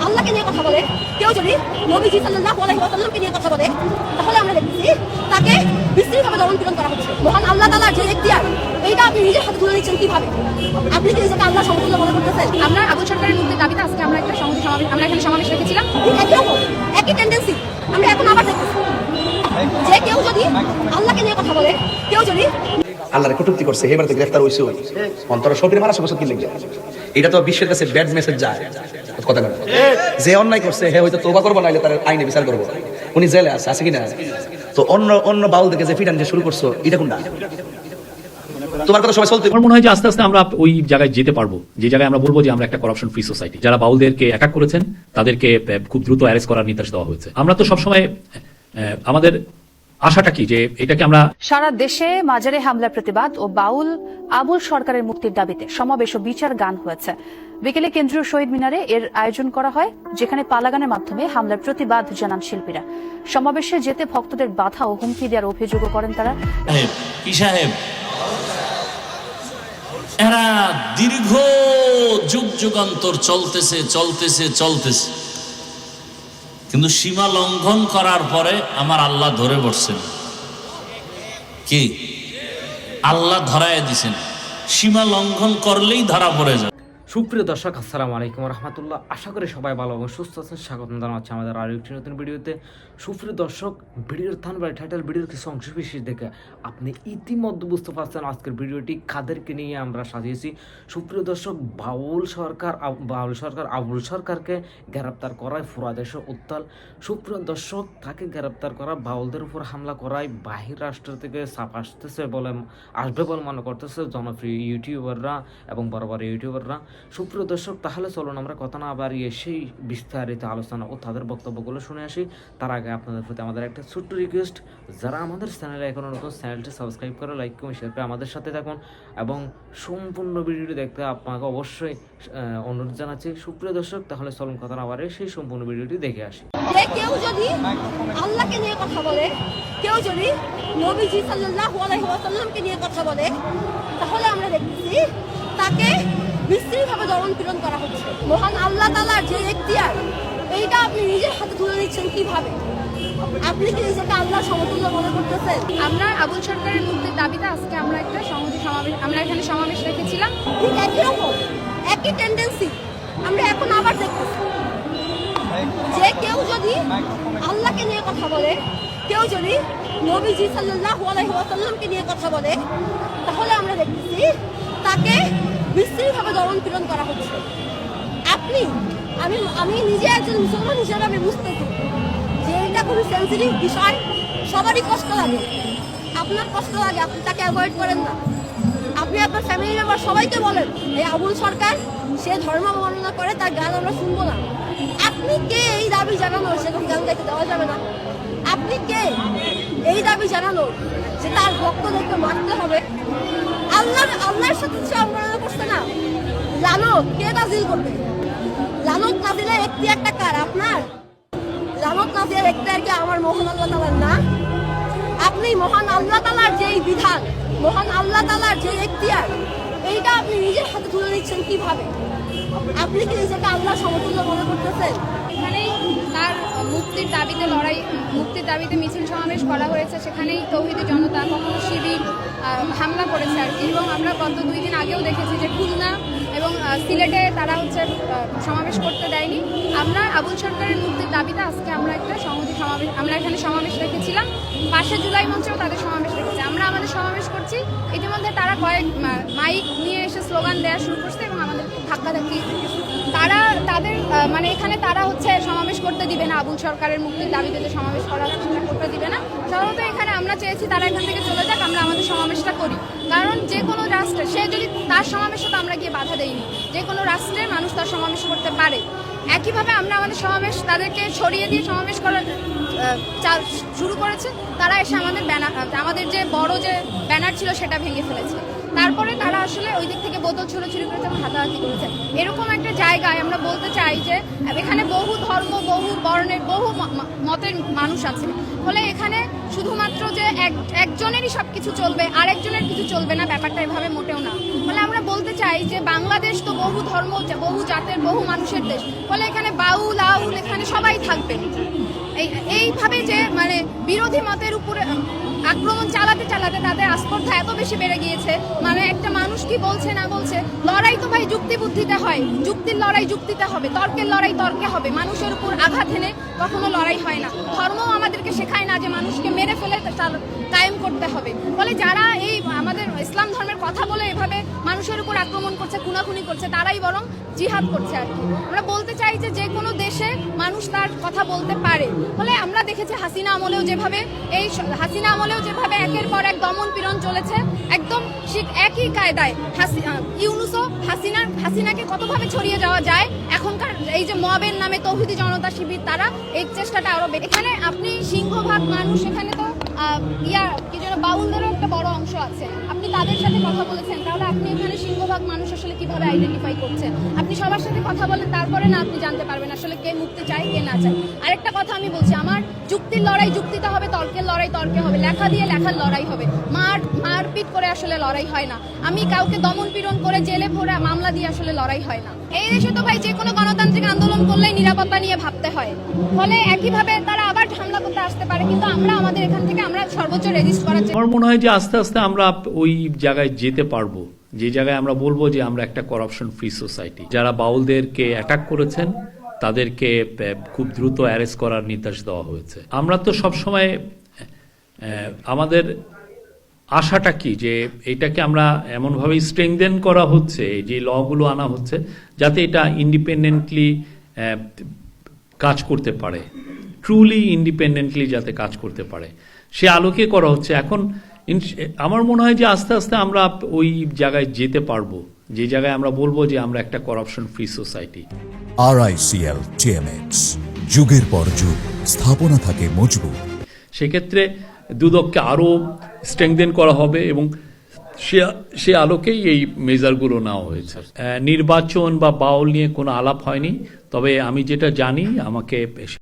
আল্লাহকে নিয়ে কথা বলে, কেউ যদি নবীজি সাল্লাল্লাহু আলাইহি ওয়াসাল্লামকে নিয়ে কথা বলে, তাহলে আমরা দেখতেছি তাকে বিস্তৃতভাবে দমন পীড়ন করা হচ্ছে। মহান আল্লাহ তাআলার যে এখতিয়ার, এইটা আপনি নিজের হাতে তুলে নিচ্ছেন কিভাবে? আপনি কি নিজেকে আল্লাহর সমতুল্য মনে করতেছেন? আমরা আবুল সরকারের মুক্তির দাবিতে আজকে আমরা একটা সংহতি সমাবেশ, আমরা এখানে সমাবেশ রেখেছিলাম। একই রকম, একই টেন্ডেন্সি আমরা এখন আবার দেখতেছি যে কেউ যদি আল্লাহকে নিয়ে কথা বলে, কেউ যদি আল্লাহর কটূক্তি করছে, এবারে তো গ্রেফতার হইছে অন্তর সবরে মারা সবকিছু কি লিখে এটা তো বিশ্বের কাছে ব্যাড মেসেজ যায় কথা বলে। যে অন্যায় করছে হে হয়তো তওবা করবো, নাইলে তার আইনে বিচার করবো। উনি জেলে আছে কিনা? তো অন্য বাউল থেকে যে ফিটান যে শুরু করছো, এটা কোনটা? তোমার কথা সবাই চলতে। আমার মনে হয় যে আস্তে আস্তে আমরা ওই জায়গায় যেতে পারবো, যে জায়গায় আমরা বলবো যে আমরা একটা করাপশন ফ্রি সোসাইটি। যারা বাউলদেরকে অ্যাটাক করেছেন তাদেরকে খুব দ্রুত অ্যারেস্ট করার নির্দেশ দেওয়া হয়েছে। আমরা তো সবসময় আমাদের আশাটা কি যে এটাকে আমরা সারা দেশে মাজারে হামলার প্রতিবাদ ও বাউল আবুল সরকারের মুক্তির দাবিতে সমাবেশ ও বিচার গান হয়েছে। বিকেলে কেন্দ্রীয় শহীদ মিনারে এর আয়োজন করা হয়, যেখানে পালাগানের মাধ্যমে হামলার প্রতিবাদ জানান শিল্পীরা। সমাবেশে যেতে ভক্তদের বাধা ও হুমকি দেওয়ার অভিযোগও করেন তারা। এরা দীর্ঘ যুগ যুগান্তর চলতেছে, কিন্তু সীমা লঙ্ঘন করার পরে আমার আল্লাহ ধরে বসছেন। কি আল্লাহ ধরায় দিছেন, সীমা লঙ্ঘন করলেই ধরা পড়ে যায়। সুপ্রিয় দর্শক, আসসালামু আলাইকুম রহমতুল্লাহ। আশা করি সবাই ভালো এবং সুস্থ আছেন। স্বাগত জানাচ্ছি আমাদের আরও একটি নতুন ভিডিওতে। সুপ্রিয় দর্শক, ভিডিওর থাম্বনেল, টাইটেল, ভিডিওর কিছু অংশ বিশেষ দেখে আপনি ইতিমধ্যে বুঝতে পারছেন আজকের ভিডিওটি কাদেরকে নিয়ে আমরা সাজিয়েছি। সুপ্রিয় দর্শক, আবুল সরকারকে গ্রেপ্তার করায় পুরা দেশে উত্তাল। সুপ্রিয় দর্শক, তাকে গ্রেপ্তার করা, বাউলদের উপর হামলা করায় বাহির রাষ্ট্র থেকে চাপ আসবে বলে মনে করতেছে জনপ্রিয় ইউটিউবাররা এবং বড় বড় ইউটিউবাররা। সুপ্রিয় দর্শক, তাহলে চলুন আমরা কথা না বাড়িয়ে সেই বিস্তারিত আলোচনা ও তাদের বক্তব্যগুলো শুনে আসি। তার আগে আপনাদের প্রতি আমাদের একটা ছোট্ট রিকোয়েস্ট, যারা আমাদের চ্যানেলে এখনো নতুন, চ্যানেলটি সাবস্ক্রাইব করে লাইক কমেন্ট শেয়ার করে আমাদের সাথে থাকুন এবং সম্পূর্ণ ভিডিওটি দেখতে আপনাকে অবশ্যই অনুরোধ জানাচ্ছি। সুপ্রিয় দর্শক, তাহলে চলুন কথা না বাড়িয়ে সেই সম্পূর্ণ ভিডিওটি দেখে আসি। যে কেউ যদি আল্লাহকে নিয়ে কথা বলে, কেউ যদি নবীজি সাল্লাল্লাহু আলাইহি ওয়াসাল্লামকে নিয়ে কথা বলে, তাহলে আমরা দেখতেছি তাকে বিস্তৃতভাবে দমন পীড়ন করা হচ্ছে। মহান আল্লাহ তাআলার যে এখতিয়ার, এইটা আপনি নিজের হাতে তুলে নিচ্ছেন কিভাবে? আপনি কি নিজেকে আল্লাহর সমতুল্য মনে করতেছেন? আমরা আবুল সরকারের মুক্তির দাবিতে আজকে আমরা একটা সংহতি সমাবেশ, আমরা এখানে সমাবেশ রেখেছিলাম। ঠিক একই রকম, একই টেন্ডেন্সি আমরা এখন আবার দেখতেছি যে কেউ যদি আল্লাহকে নিয়ে কথা বলে, কেউ যদি নবীজি সাল্লাল্লাহু আলাইহি ওয়াসাল্লামকে নিয়ে কথা বলে, তাহলে আমরা দেখতেছি তাকে বিস্তৃতভাবে দমন পীড়ন করা হচ্ছে। আমি নিজে একজন মুসলমান হিসেবে আমি বুঝতেছি যে এটা খুবই সেন্সিটিভ বিষয়। সবারই কষ্ট লাগে, আপনার কষ্ট লাগে, আপনি তাকে অ্যাভয়েড করেন না। আপনি আপনার ফ্যামিলি মেম্বার সবাইকে বলেন এই আবুল সরকার সে ধর্ম বর্ণনা করে, তার গান আমরা শুনবো না। আপনি কে এই দাবি জানানো সেখানে গান গাইতে দেওয়া যাবে না? আপনি কে এই দাবি জানানো যে তার ভক্তদেরকে মারতে হবে? আল্লাহর সাথে সে অবমাননা করছে না, লানত কে নাজিল করবে? লানত নাজিলের এখতিয়ারটা কার? আপনার। লানত নাজিলের এখতিয়ার কি আমার মহান আল্লাহ তাআলার না? আপনি মহান আল্লাহ তাআলার যেই বিধান, মহান আল্লাহ তাআলার যে এখতিয়ার, এইটা আপনি নিজের হাতে তুলে নিচ্ছেন কিভাবে? আপনি কি নিজেকে আল্লাহর সমতুল্য মনে করতেছেন? এখানেই তার মুক্তির দাবিতে মিছিল সমাবেশ করা হয়েছে। সেখানেই তৌহিদি জনতা, কখনো শিবির হামলা করেছে আর কি। এবং আমরা গত 2 দিন আগেও দেখেছি যে খুলনা এবং সিলেটে তারা সমাবেশ করতে দেয়নি। আমরা আবুল সরকারের মুক্তির দাবিতে আজকে আমরা একটা সংহতি সমাবেশ, আমরা এখানে সমাবেশ রেখেছিলাম। পাশে জুলাই মঞ্চেও তাদের সমাবেশ রেখেছে। আমরা আমাদের সমাবেশ করছি, ইতিমধ্যে তারা কয়েক মাইক নিয়ে এসে স্লোগান দেওয়া শুরু করছে এবং আমাদের ধাক্কাধাক্কি। তাদের এখানে তারা সমাবেশ করতে দিবে না, আবুল সরকারের মুক্তির দাবিতে যে সমাবেশ করা হচ্ছে সেটা করতে দিবে না। সাধারণত এখানে আমরা চেয়েছি তারা এখান থেকে চলে যাক, আমরা আমাদের সমাবেশটা করি। কারণ যে কোনো রাষ্ট্রে সে যদি তার সমাবেশে তো আমরা গিয়ে বাধা দেইনি, যে কোনো রাষ্ট্রের মানুষ তার সমাবেশ করতে পারে। একইভাবে আমরা আমাদের সমাবেশ তাদেরকে সরিয়ে দিয়ে সমাবেশ করা শুরু করেছে। তারা এসে আমাদের যে বড় যে ব্যানার ছিল সেটা ভেঙে ফেলেছে। তারপরে তারা আসলে ওই দিক থেকে বোতল ছুড়োছুড়ি করেছে এবং হাতাহাতি করেছে। এরকম একটা জায়গায় আমরা বলতে চাই যে এখানে বহু ধর্ম, বহু বর্ণের, বহু মতের মানুষ আছে, ফলে এখানে শুধুমাত্র যে একজনেরই সবকিছু চলবে আর একজনের কিছু চলবে না, ব্যাপারটা এভাবে মোটেও না। ফলে আমরা বলতে চাই যে বাংলাদেশ তো বহু ধর্ম, বহু জাতের, বহু মানুষের দেশ, ফলে এখানে বাউল আউল এখানে সবাই থাকবে। এইভাবে যে মানে বিরোধী মতের উপরে আক্রমণ চালাতে চালাতে তাদের আস্পর্ধা এত বেশি বেড়ে গিয়েছে, মানে একটা মানুষ কি বলছে না বলছে, লড়াই তো ভাই যুক্তি বুদ্ধিতে হয়, যুক্তির লড়াই যুক্তিতে হবে, তর্কের লড়াই তর্কে হবে, মানুষের উপর আঘাত এনে কখনো লড়াই হয় না। ধর্মও আমাদেরকে শেখায় না যে মানুষকে মেরে ফেলে তার কায়েম করতে হবে। ফলে যারা এই আমাদের ইসলাম ধর্মের কথা বলে এভাবে মানুষের উপর আক্রমণ করছে, খুনাখুনি করছে, তারাই বরং জিহাদ করছে আর কি। আমরা বলতে চাই যে যে কোনো দেশে মানুষ তার কথা বলতে পারে। ফলে আমরা দেখেছি হাসিনা আমলেও যেভাবে একের পর এক দমন পীড়ন চলেছে, একদম ঠিক একই কায়দায় ইউনূসও হাসিনাকে কতভাবে ছড়িয়ে যাওয়া যায়, এখনকার এই যে মবের নামে তৌহিদি জনতা শিবির, তারা এই চেষ্টাটা আরো এখানে আপনি সিংহভাগ মানুষ, এখানে তো কি যেন বাউলদেরও একটা বড় অংশ আছে, আপনি তাদের সাথে কথা বলেছেন, তাহলে আপনি এখানে সিংহভাগ মানুষ আসলে কিভাবে আইডেন্টিফাই করছেন? আপনি সবার সাথে কথা বলেন, তারপরে না আপনি জানতে পারবেন আসলে কে মুক্তি চায় কে না চায়। আরেকটা কথা আমি বলছি, আমার যুক্তির লড়াই যুক্তিতে হবে, তর্কের লড়াই তর্কে হবে, লেখা দিয়ে লেখার লড়াই হবে, মারপিট করে আসলে লড়াই হয় না। আমি কাউকে দমন পীড়ন করে জেলে ভরে মামলা দিয়ে আসলে লড়াই হয় না। এই দেশে তো ভাই যে কোনো গণতান্ত্রিক আন্দোলন করলেই নিরাপত্তা নিয়ে ভাবতে হয়, ফলে একইভাবে তারা আবার হামলা করতে আসতে পারে, কিন্তু আমরা আমাদের এখান থেকে আমরা সর্বোচ্চ রেজিস্ট করার চেষ্টা। আমার মনে হয় যে আস্তে আস্তে আমরা ওই জায়গায় যেতে পারবো যে জায়গায় আমরা বলবো যে আমরা একটা করাপশন ফ্রি সোসাইটি। যারা বাউলদেরকে অ্যাটাক করেছেন তাদেরকে খুব দ্রুত অ্যারেস্ট করার নির্দেশ দেওয়া হয়েছে। আমরা তো সবসময় আমাদের আশাটা কি যে এটাকে আমরা এমনভাবে স্ট্রেংথেন করা হচ্ছে, যে লগুলো আনা হচ্ছে যাতে এটা ইন্ডিপেন্ডেন্টলি কাজ করতে পারে, ট্রুলি ইন্ডিপেন্ডেন্টলি যাতে কাজ করতে পারে, সে আলোকে করা হচ্ছে। এখন আমার মনে হয় যে আস্তে আস্তে আমরা ওই জায়গায় যেতে পারবো যে জায়গায় আমরা বলবো যে আমরা একটা corruption free society. RICL TMX, যুগের পর যুগ স্থাপনা থাকে মজবুত। সেক্ষেত্রে দুদককে আরো স্ট্রেংথেন করা হবে এবং সে আলোকেই এই মেজারগুলো নেওয়া হয়েছে। নির্বাচন বা বাউল নিয়ে কোনো আলাপ হয়নি, তবে আমি যেটা জানি আমাকে